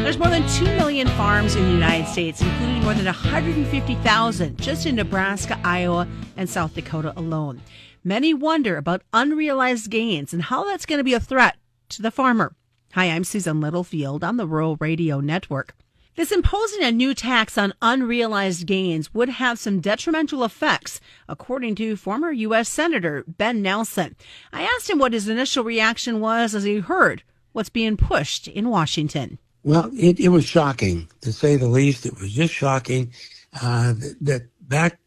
There's more than 2 million farms in the United States, including more than 150,000 just in Nebraska, Iowa, and South Dakota alone. Many wonder about unrealized gains and how that's going to be a threat to the farmer. Hi, I'm Susan Littlefield on the Rural Radio Network. This imposing a new tax on unrealized gains would have some detrimental effects, according to former U.S. Senator Ben Nelson. I asked him what his initial reaction was as he heard what's being pushed in Washington. Well, it was shocking, to say the least. It was just shocking that back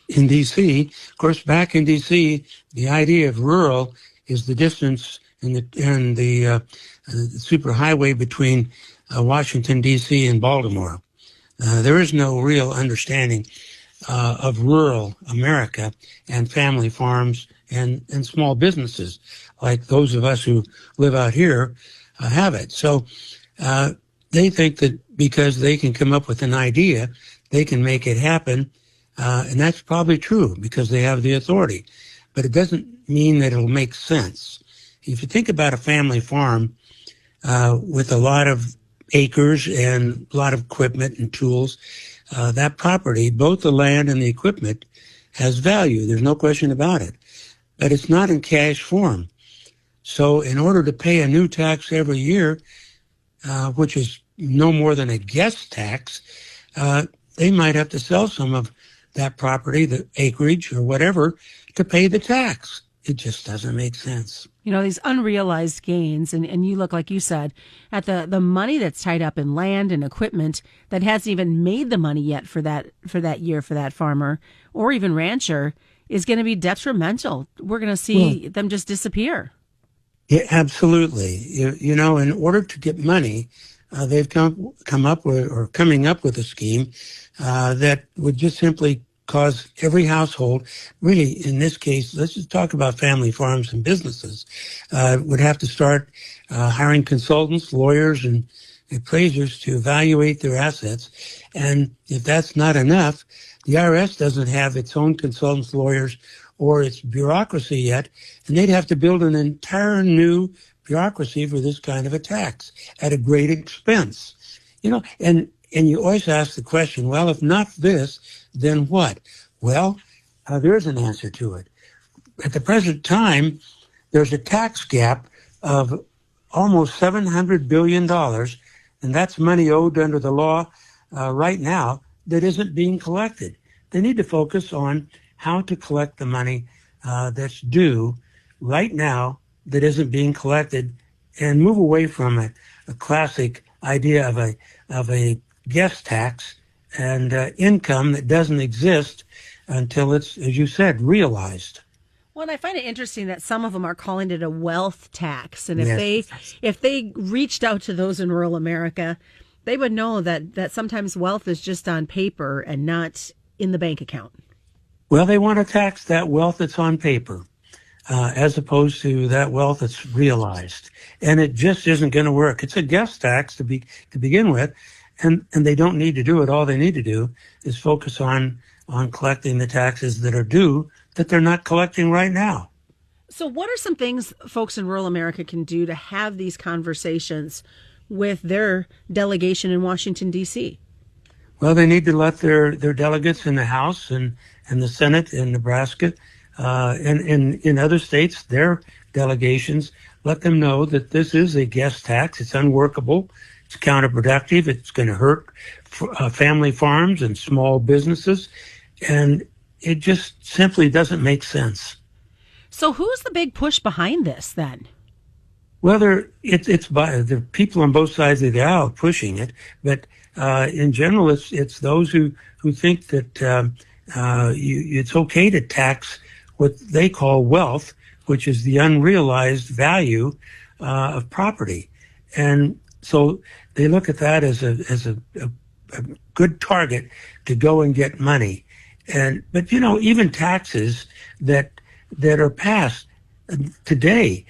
in D.C., of course, back in D.C., the idea of rural is the distance and the superhighway between Washington, D.C. and Baltimore. There is no real understanding of rural America and family farms and small businesses like those of us who live out here have it. So they think that because they can come up with an idea, they can make it happen. And that's probably true because they have the authority. But it doesn't mean that it'll make sense. If you think about a family farm with a lot of acres and a lot of equipment and tools, that property, both the land and the equipment, has value. There's no question about it. But it's not in cash form. So in order to pay a new tax every year, which is no more than a guest tax, they might have to sell some of that property, the acreage or whatever, to pay the tax. It just doesn't make sense. You know, these unrealized gains, and you look, like you said, at the money that's tied up in land and equipment that hasn't even made the money yet for that year for that farmer or even rancher is going to be detrimental. We're going to see them just disappear. Yeah, absolutely. You know, in order to get money, they've come up with, or coming up with a scheme that would just simply cause every household, really in this case, let's just talk about family farms and businesses, would have to start hiring consultants, lawyers, and appraisers to evaluate their assets. And if that's not enough, the IRS doesn't have its own consultants, lawyers, or its bureaucracy yet, and they'd have to build an entire new bureaucracy for this kind of a tax at a great expense. You know, and you always ask the question, well, if not this, then what? Well, there's an answer to it. At the present time, there's a tax gap of almost $700 billion, and that's money owed under the law right now that isn't being collected. They need to focus on how to collect the money that's due right now that isn't being collected and move away from a classic idea of a guest tax and income that doesn't exist until it's, as you said, realized. Well, and I find it interesting that some of them are calling it a wealth tax. And Yes. if they reached out to those in rural America, they would know that sometimes wealth is just on paper and not in the bank account. Well, they want to tax that wealth that's on paper as opposed to that wealth that's realized. And it just isn't going to work. It's a guest tax to begin with. And they don't need to do it. All they need to do is focus on collecting the taxes that are due that they're not collecting right now. So what are some things folks in rural America can do to have these conversations with their delegation in Washington, D.C.? Well, they need to let their delegates in the House and the Senate in Nebraska and in other states, their delegations, let them know that this is a guest tax. It's unworkable. It's counterproductive. It's going to hurt family farms and small businesses. And it just simply doesn't make sense. So who's the big push behind this then? Well, it's by the people on both sides of the aisle pushing it. But in general, it's those who think that it's okay to tax what they call wealth, which is the unrealized value of property. And so they look at that as a good target to go and get money. But you know, even taxes that are passed today,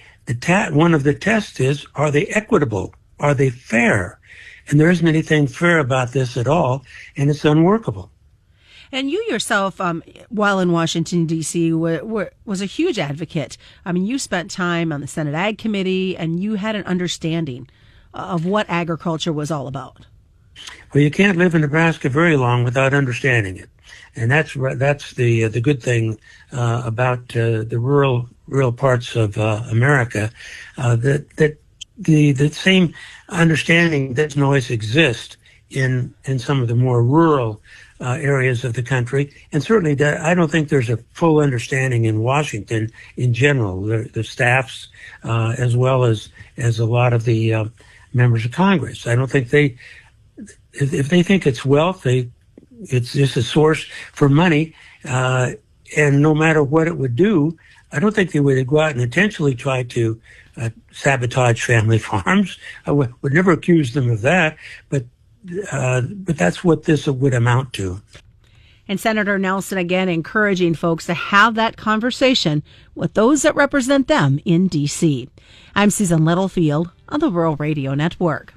one of the tests is, are they equitable? Are they fair? And there isn't anything fair about this at all, and it's unworkable. And you yourself, while in Washington, D.C., was a huge advocate. I mean, you spent time on the Senate Ag Committee, and you had an understanding of what agriculture was all about. Well, you can't live in Nebraska very long without understanding it, and that's the good thing about the rural parts of America, that the same understanding doesn't always exist in some of the more rural areas of the country, and certainly I don't think there's a full understanding in Washington in general. The staffs, as well as a lot of the members of Congress, I don't think if they think it's wealth, it's just a source for money, and no matter what it would do, I don't think they would go out and intentionally try to sabotage family farms. I would never accuse them of that, but that's what this would amount to. And Senator Nelson again encouraging folks to have that conversation with those that represent them in D.C. I'm Susan Littlefield on the Rural Radio Network.